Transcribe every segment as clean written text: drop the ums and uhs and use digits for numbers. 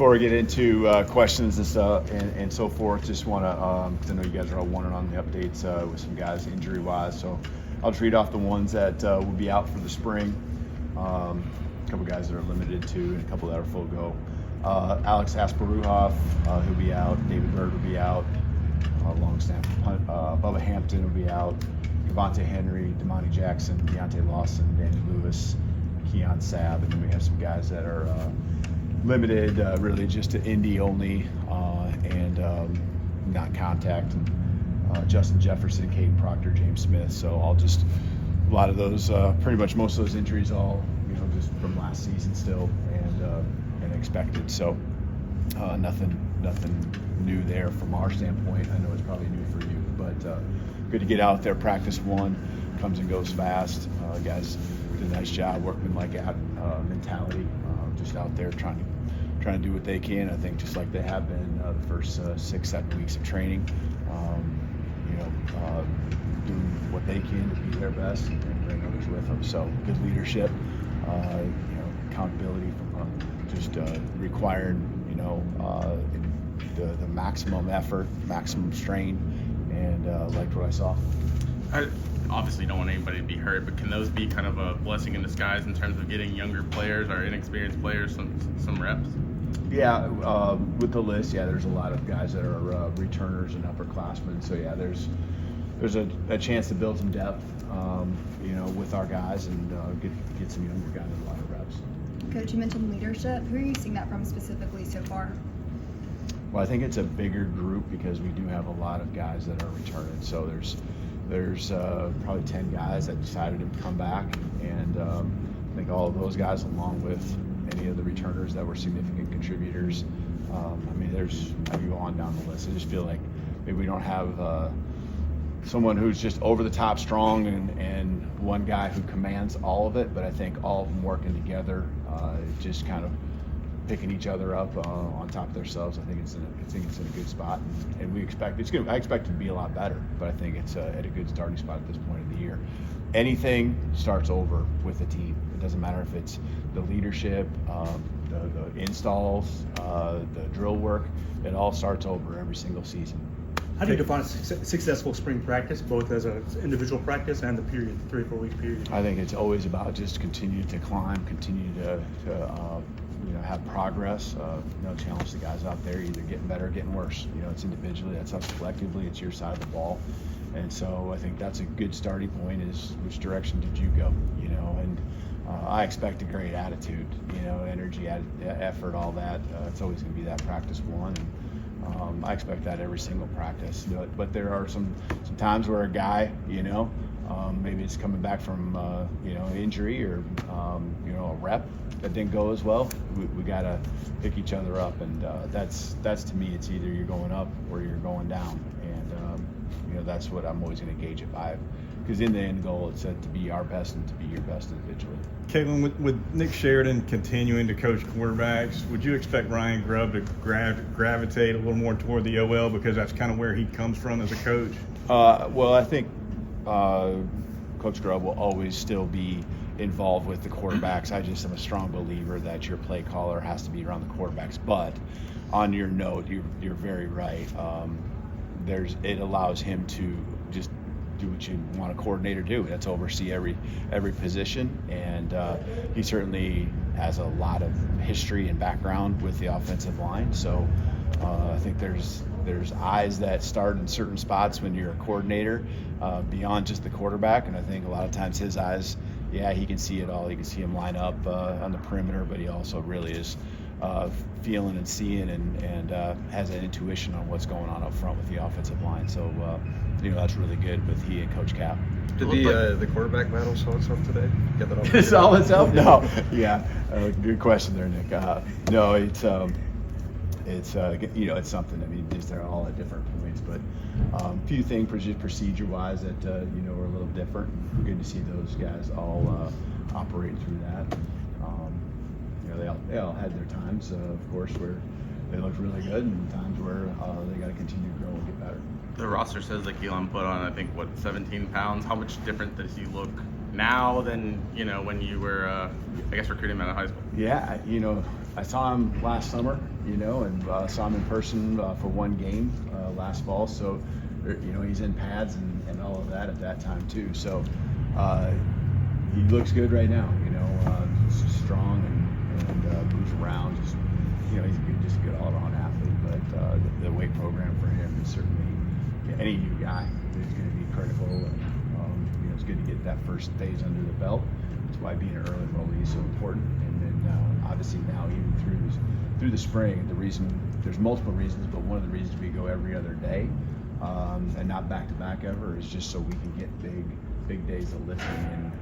before we get into questions and stuff and so forth, just want to, because I know you guys are all wanting on the updates with some guys injury-wise, so I'll just read off the ones that will be out for the spring. A couple guys that are limited to, and a couple that are full go. Alex Asparuhoff, he'll be out. David Bird will be out. Long snap. Bubba Hampton will be out. Devontae Henry, Damani Jackson, Deontay Lawson, Danny Lewis, Keon Sabb, and then we have some guys that are limited, really just to Indy only, and not contact. Justin Jefferson, Caden Proctor, James Smith. So a lot of those, pretty much most of those injuries, all just from last season still, and expected. So nothing new there from our standpoint. I know it's probably new for you, but good to get out there. Practice one comes and goes fast. Guys did a nice job, workmanlike mentality, just out there trying to do what they can. I think just like they have been the first 6-7 weeks of training, doing what they can to be their best and bring others with them. So good leadership, accountability from just required, the maximum effort, maximum strain, and liked what I saw. I obviously don't want anybody to be hurt, but can those be kind of a blessing in disguise in terms of getting younger players or inexperienced players some reps? Yeah, with the list, there's a lot of guys that are returners and upperclassmen. So there's a chance to build some depth, with our guys and get some younger guys a lot of reps. Coach, you mentioned leadership. Who are you seeing that from specifically so far? Well, I think it's a bigger group because we do have a lot of guys that are returning. So there's probably 10 guys that decided to come back, and I think all of those guys, along with any of the returners that were significant contributors. I can go on down the list. I just feel like maybe we don't have someone who's just over the top strong and one guy who commands all of it, but I think all of them working together, just kind of picking each other up on top of themselves. I think it's in a good spot, and I expect it to be a lot better, but I think it's at a good starting spot at this point of the year. Anything starts over with the team. It doesn't matter if it's the leadership, the installs, the drill work. It all starts over every single season. How do you define a successful spring practice, both as an individual practice and the period, 3 or 4 week period? I think it's always about just continue to climb, continue to have progress. Challenge the guys out there, either getting better or getting worse. It's individually, that's us collectively, it's your side of the ball. And so I think that's a good starting point, is which direction did you go, and I expect a great attitude, energy, effort, all that. It's always going to be that practice one. And I expect that every single practice. But there are some times where a guy, maybe it's coming back from, injury or, a rep that didn't go as well. We got to pick each other up. And that's to me, it's either you're going up or you're going down. And, that's what I'm always going to gauge it by. Because in the end goal, it's to be our best and to be your best individually. Kalen, with Nick Sheridan continuing to coach quarterbacks, would you expect Ryan Grubb to gravitate a little more toward the OL because that's kind of where he comes from as a coach? Well, I think Coach Grubb will always still be involved with the quarterbacks. I just am a strong believer that your play caller has to be around the quarterbacks. But on your note, you're very right. It allows him to just do what you want a coordinator to do. That's oversee every position, and he certainly has a lot of history and background with the offensive line. So I think there's eyes that start in certain spots when you're a coordinator beyond just the quarterback, and I think a lot of times his eyes, he can see it all. He can see him line up on the perimeter, but he also really is feeling and seeing and has an intuition on what's going on up front with the offensive line. So that's really good with he and Coach Cap. Did the quarterback battle solve itself today? Get that off. Solve itself? No. Good question there, Nick. No, it's something. I mean, they're all at different points, but a few things procedure-wise that are a little different. Good to see those guys all operate through that. They all had their times, of course, where they looked really good, and times where they got to continue to grow and get better. The roster says that Keelan put on, I think, 17 pounds. How much different does he look now than when you were I guess recruiting him out of high school? Yeah, I saw him last summer, and saw him in person for one game last fall. So, he's in pads and all of that at that time too. So, he looks good right now. Just strong and moves around. Just he's a good all-around athlete. But the weight program for him is certainly any new guy is going to be critical. And it's good to get that first phase under the belt. That's why being an early enrollee is so important. And then obviously now even through the spring, there's multiple reasons, but one of the reasons we go every other day and not back to back ever is just so we can get big days of lifting in,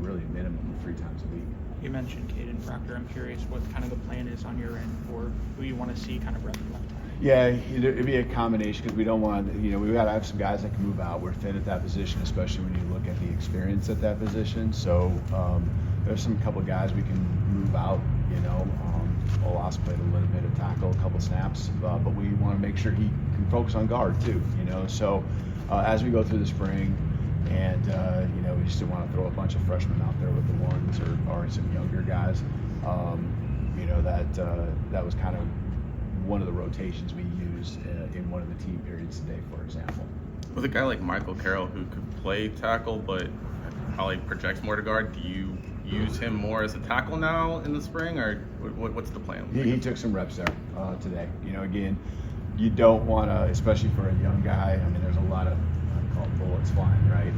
really minimum 3 times a week. You mentioned Caden Proctor. I'm curious what kind of the plan is on your end for who you want to see kind of rep left. Yeah, it'd be a combination because we don't want we got to have some guys that can move out. We're thin at that position, especially when you look at the experience at that position. So there's a couple of guys we can move out. Olas played a little bit of tackle, a couple snaps, but we want to make sure he can focus on guard too. So as we go through the spring, and we just didn't want to throw a bunch of freshmen out there with the ones or some younger guys. That was kind of one of the rotations we used in one of the team periods today, for example. With a guy like Michael Carroll who could play tackle but probably projects more to guard, do you use him more as a tackle now in the spring, or what's the plan? He took some reps there today. Again, you don't want to, especially for a young guy. I mean, there's a lot of bullets flying, right?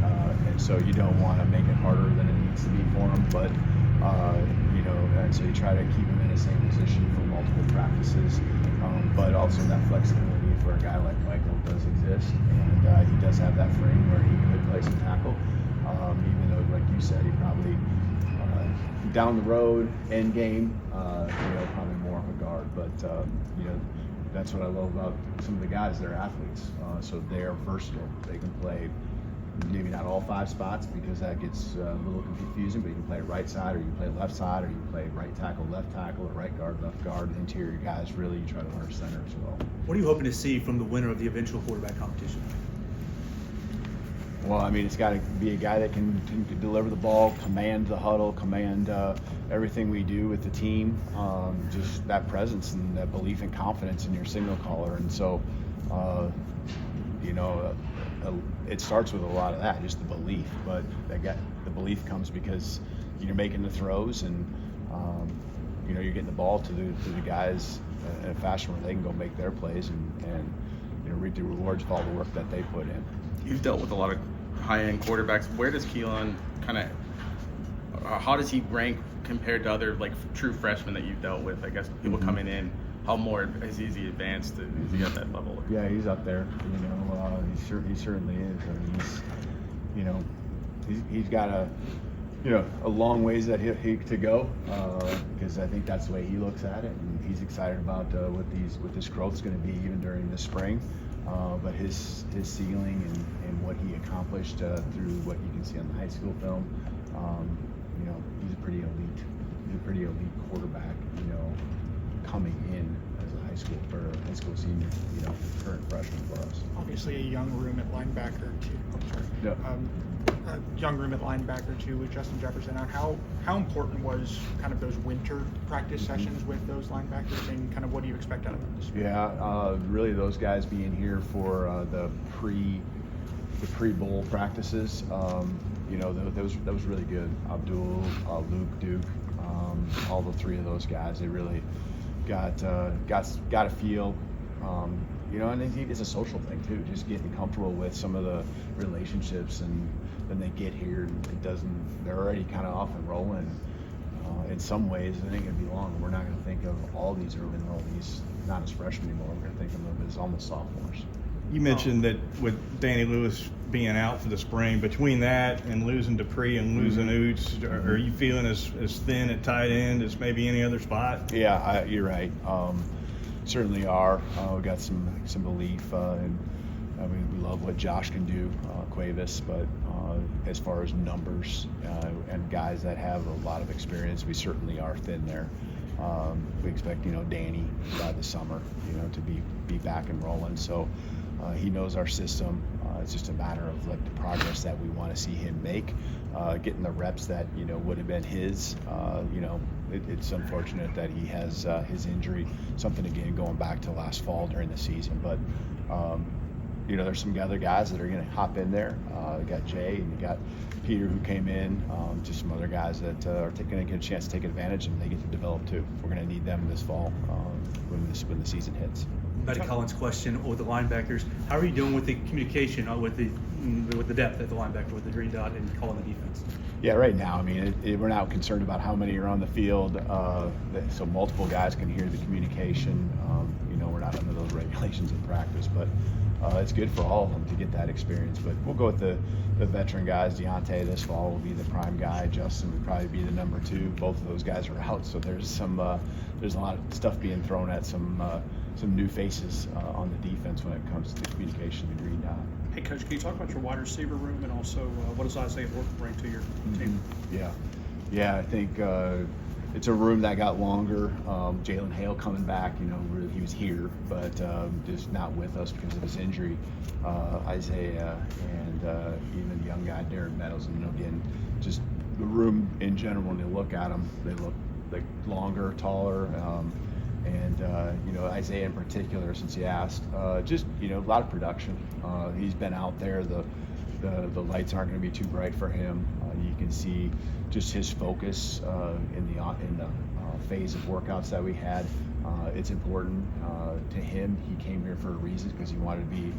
And so you don't want to make it harder than it needs to be for him. But and so you try to keep him in the same position for multiple practices. But also that flexibility for a guy like Michael does exist, and he does have that frame where he could play some tackle. Even though, like you said, he probably down the road, end game, probably more of a guard. But that's what I love about some of the guys. They're athletes, so they're versatile. They can play maybe not all 5 spots because that gets a little confusing, but you can play right side, or you can play left side, or you can play right tackle, left tackle, or right guard, left guard. Interior guys, really, you try to learn center as well. What are you hoping to see from the winner of the eventual quarterback competition? Well, I mean, it's got to be a guy that can deliver the ball, command the huddle, command everything we do with the team, just that presence and that belief and confidence in your signal caller. And so, it starts with a lot of that, just the belief. But the belief comes because you're making the throws and, you're getting the ball to the guys in a fashion where they can go make their plays and reap the rewards of all the work that they put in. You've dealt with a lot of high-end quarterbacks. Where does Keelan how does he rank compared to other true freshmen that you've dealt with? I guess people coming in, how more is he advanced? Is he at that level? Yeah, he's up there. He certainly is. I mean, he's got a long ways that he to go because I think that's the way he looks at it, and he's excited about what this growth is going to be even during the spring. But his ceiling and what he accomplished through what you can see on the high school film, he's a pretty elite. He's a pretty elite quarterback. Coming in as a high school senior, current freshman for us. Obviously, a young room at linebacker too. Yep. A young room at linebacker too with Justin Jefferson out. How important was kind of those winter practice sessions with those linebackers, and kind of what do you expect out of them this year? Yeah, really those guys being here for the pre-bowl practices. That was really good. Abdul, Luke, Duke, all the 3 of those guys. They really got a feel. And it's a social thing too, just getting comfortable with some of the relationships, and then they get here and they're already kind of off and rolling. In some ways, it ain't gonna be long. We're not gonna think of all these early enrollees not as freshmen anymore. We're gonna think of them as almost sophomores. You mentioned that with Danny Lewis being out for the spring, between that and losing Dupree and losing Oots, are you feeling as thin at tight end as maybe any other spot? Yeah, you're right. Certainly are. We got some belief, and I mean, we love what Josh can do, Cuevas, but as far as numbers and guys that have a lot of experience, we certainly are thin there. We expect, Danny by the summer, to be back and rolling. So he knows our system. It's just a matter of like the progress that we want to see him make, getting the reps that would have been his. It's unfortunate that he has his injury, something again going back to last fall during the season. But there's some other guys that are going to hop in there. You got Jay and you got Peter who came in, just some other guys that are going to get a chance to take advantage, and they get to develop too. We're going to need them this fall when the season hits. Betty Collins' question with the linebackers: how are you doing with the communication with the depth at the linebacker, with the green dot and calling the defense? Yeah, right now, I mean, we're not concerned about how many are on the field, so multiple guys can hear the communication. We're not under those regulations in practice, but it's good for all of them to get that experience. But we'll go with the veteran guys. Deontay this fall will be the prime guy. Justin would probably be the number 2. Both of those guys are out, so there's a lot of stuff being thrown at some new faces on the defense when it comes to communication and green dot. Hey, Coach, can you talk about your wide receiver room, and also what does Isaiah Work bring to your team? Yeah, I think it's a room that got longer. Jalen Hale coming back, really he was here, but just not with us because of his injury. Isaiah and even the young guy, Darren Meadows, and again, just the room in general, when you look at them, they look like longer, taller, and Isaiah in particular, since he asked, just a lot of production. He's been out there. The lights aren't going to be too bright for him. You can see just his focus in the phase of workouts that we had. It's important to him. He came here for a reason, because he wanted to be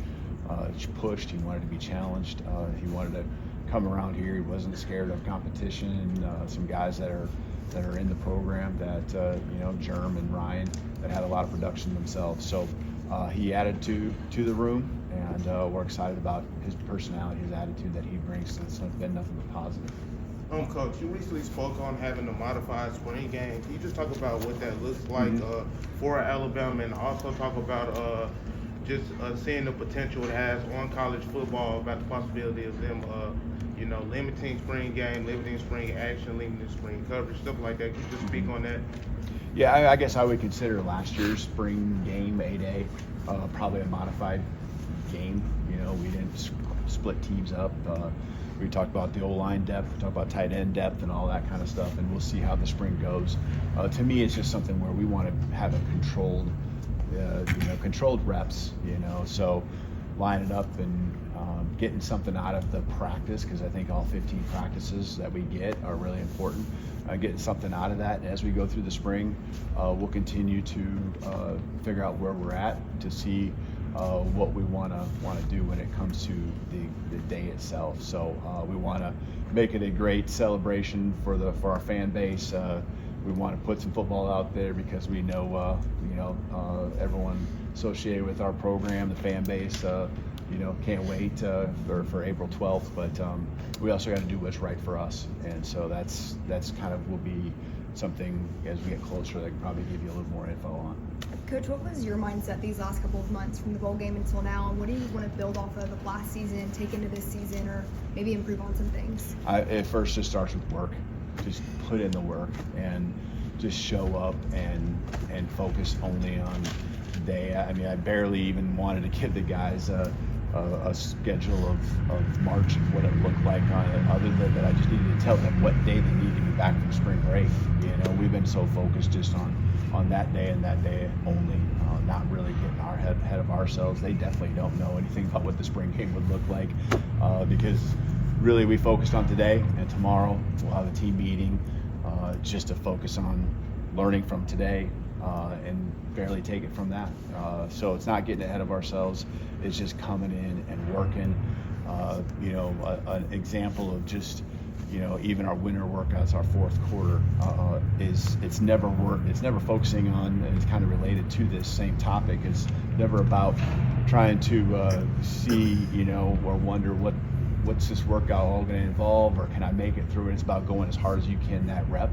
pushed. He wanted to be challenged. He wanted to come around here. He wasn't scared of competition. And some guys that are in the program that Germ and Ryan, that had a lot of production themselves. So he added to the room, and we're excited about his personality, his attitude that he brings. So it's been nothing but positive. Coach, you recently spoke on having a modified spring game. Can you just talk about what that looks like for Alabama, and also talk about just seeing the potential it has on college football, about the possibility of them, limiting spring game, limiting spring action, limiting spring coverage, stuff like that. Can you just speak on that? Yeah, I guess I would consider last year's spring game, A-Day, probably a modified game. We didn't split teams up. We talked about the O-line depth, we talked about tight end depth and all that kind of stuff, and we'll see how the spring goes. To me, it's just something where we want to have a controlled reps, so line it up and getting something out of the practice, because I think all 15 practices that we get are really important. Getting something out of that, and as we go through the spring, we'll continue to figure out where we're at to see what we want to do when it comes to the day itself. So we want to make it a great celebration for our fan base. We want to put some football out there, because we know everyone associated with our program, the fan base, can't wait for April 12th. But we also got to do what's right for us, and so that's kind of will be something as we get closer that I can probably give you a little more info on. Coach, what was your mindset these last couple of months from the bowl game until now, and what do you want to build off of last season, take into this season, or maybe improve on some things? It first just starts with work. Just put in the work and just show up and focus only on the day. I mean, I barely even wanted to give the guys a schedule of March and what it looked like on it, other than that I just needed to tell them what day they needed to be back from spring break. We've been so focused just on that day and that day only, not really getting our head of ourselves. They definitely don't know anything about what the spring game would look like, because really we focused on today, and tomorrow we'll have a team meeting just to focus on learning from today and barely take it from that. So it's not getting ahead of ourselves. It's just coming in and working. An example of just, even our winter workouts, our fourth quarter, it's never focusing on, and it's kind of related to this same topic. It's never about trying to see, or wonder what's this workout all going to involve, or can I make it through it? It's about going as hard as you can that rep.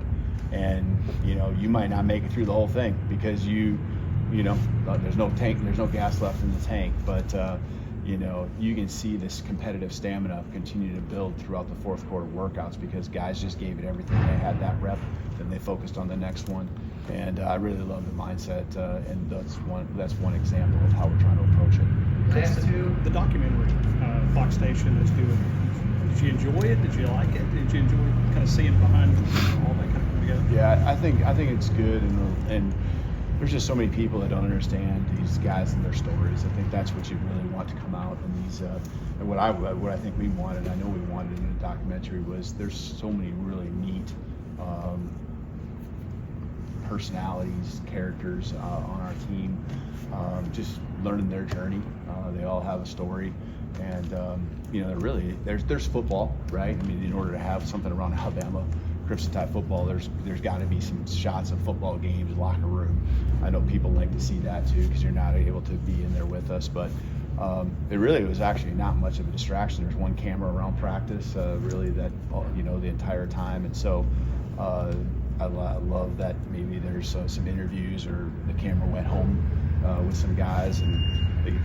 And you might not make it through the whole thing, because there's no gas left in the tank, but you can see this competitive stamina continue to build throughout the fourth quarter workouts, because guys just gave it everything. They had that rep, then they focused on the next one, And I really love the mindset, and that's one example of how we're trying to approach it. The documentary Fox Station is doing. Did you enjoy it? Did you like it? Did you enjoy kind of seeing behind all that kind of come together? Yeah, I think it's good, and there's just so many people that don't understand these guys and their stories. I think that's what you really want to come out in these. And what I think we wanted, I know we wanted in a documentary, was there's so many really neat personalities, characters on our team. Just learning their journey. They all have a story, and there's football, right? I mean, in order to have something around Alabama Crimson Tide football, there's got to be some shots of football games, locker room. I know people like to see that too, because you're not able to be in there with us, but it really was actually not much of a distraction. There's one camera around practice, really, that the entire time, and so I love that maybe there's some interviews, or the camera went home with some guys, and we get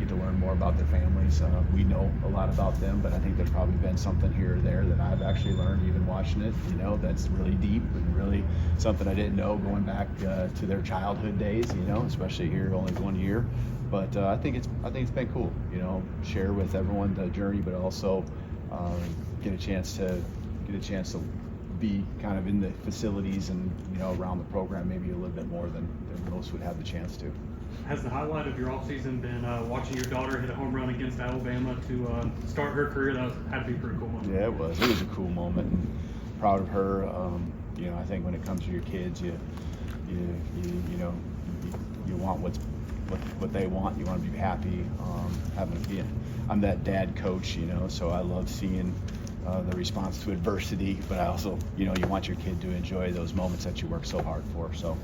to learn more about their families. We know a lot about them, but I think there's probably been something here or there that I've actually learned even watching it, that's really deep and really something I didn't know going back to their childhood days, especially here only 1 year. But I think it's been cool, share with everyone the journey, but also get a chance to be kind of in the facilities and around the program maybe a little bit more than most would have the chance to. Has the highlight of your offseason been watching your daughter hit a home run against Alabama to start her career? That had to be a pretty cool moment. Yeah, it was a cool moment, and proud of her. I think when it comes to your kids, you want what they want. You want to be happy. I'm that dad coach, so I love seeing the response to adversity, but I also, you want your kid to enjoy those moments that you work so hard for. So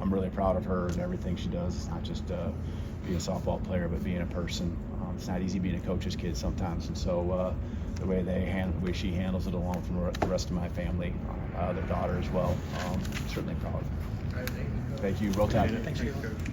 I'm really proud of her and everything she does. It's not just being a softball player, but being a person. It's not easy being a coach's kid sometimes, and so the way she handles it, along with the rest of my family, their daughter as well, certainly proud. All right, thank you. Thank you. Roll Tide. Thanks, Coach.